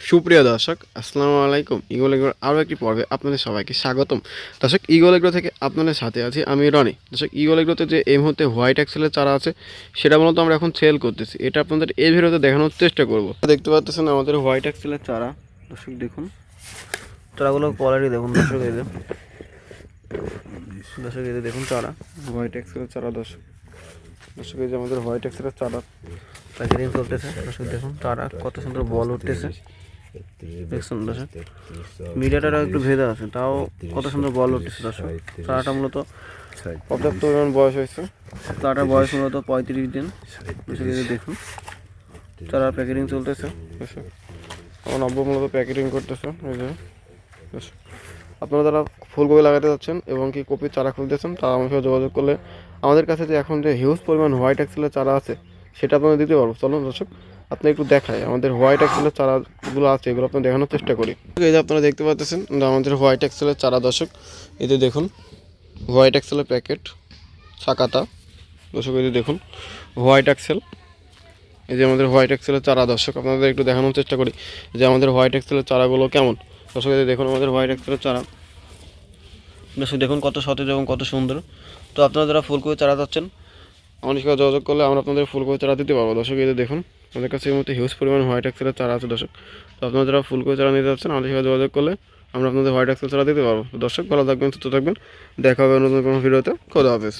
সুপ্রিয় দর্শক, আসসালামু আলাইকুম। ইগল এগ্রোর আরও একটি পর্বে আপনাদের সবাইকে স্বাগতম। দর্শক, ইগল এগ্রো থেকে আপনাদের সাথে আছি আমি রনি। দর্শক, ইগল এগ্রোতে যে এই মুহূর্তে হোয়াইট অ্যাক্সেলের চারা আছে সেটা মূলত আমরা এখন সেল করতেছি। এটা আপনাদের এই ভিডিওতে দেখানোর চেষ্টা করব। দেখতে পাচ্ছেন আমাদের হোয়াইট অ্যাক্সেলের চারা। দর্শক দেখুন, চারাগুলো কোয়ালিটি দেখুন। দর্শক এই যে দেখুন চারা, হোয়াইট অ্যাক্সেলের চারা। দর্শক এই যে আমাদের হোয়াইট অ্যাক্সেলের চারা প্যাকেটিং চলতেছে। দর্শক দেখুন চারা কত সুন্দর বল উঠতেছে। দেখুন দর্শক, মিডিয়াটা একটু ভেজা আছে, তাও কত সুন্দর বল উঠতেছে। দর্শক, চারাটা মূলত পর্যাপ্ত পরিমাণ বয়স হয়েছে। চারাটার বয়স মূলত 35 দিন। দেখুন চারা প্যাকেটিং চলতেছে। আমার নব্য মূলত প্যাকেটিং করতেছে। এই যে আপনারা যারা ফুলকপি লাগাতে যাচ্ছেন এবং কি কপির চারা খুলতেছেন তারা আমার সাথে যোগাযোগ করলে আমাদের কাছে যে এখন যে হিউজ পরিমাণ হোয়াইট অ্যাক্সেলের চারা আছে সেটা আপনারা দিতে পারবো। চলুন দর্শক, আপনি একটু দেখায় আমাদের হোয়াইট অ্যাক্সেলের চারাগুলো আছে, এগুলো আপনি দেখানোর চেষ্টা করি। এই যে আপনারা দেখতে পাচ্ছেন আমাদের হোয়াইট অ্যাক্সেলের চারা। দর্শক এতে দেখুন হোয়াইট অ্যাক্সেলের প্যাকেট সাকাতা। দর্শক এই যে দেখুন হোয়াইট অ্যাক্সেল, এই যে আমাদের হোয়াইট অ্যাক্সেলের চারা। দর্শক আপনাদের একটু দেখানোর চেষ্টা করি যে আমাদের হোয়াইট অ্যাক্সেলের চারাগুলো কেমন। দর্শক এই দেখুন আমাদের হোয়াইট অ্যাক্সেলের চারা। দর্শক দেখুন কত সতেজ এবং কত সুন্দর। তো আপনারা যারা ফুলকপি চারা চাচ্ছেন আমাদের সাথে যোগাযোগ করলে আমরা আপনাদের ফুলকপি চারা দিতে পারবো। দর্শক এই যে দেখুন আমাদের কাছে এই মধ্যে হিউজ পরিমাণ হোয়াইট অ্যাক্সেলের চারা আছে। দর্শক, তো আপনারা যারা ফুলকপি চারা নিতে যাচ্ছেন আমাদের সাথে যোগাযোগ করলে আমরা আপনাদের হোয়াইট অ্যাক্সেল চারা দিতে পারবো। দর্শক ভালো থাকবেন, সুস্থ থাকবেন, দেখা হবে নতুন কোনো ভিডিওতে। খোদা হাফেজ।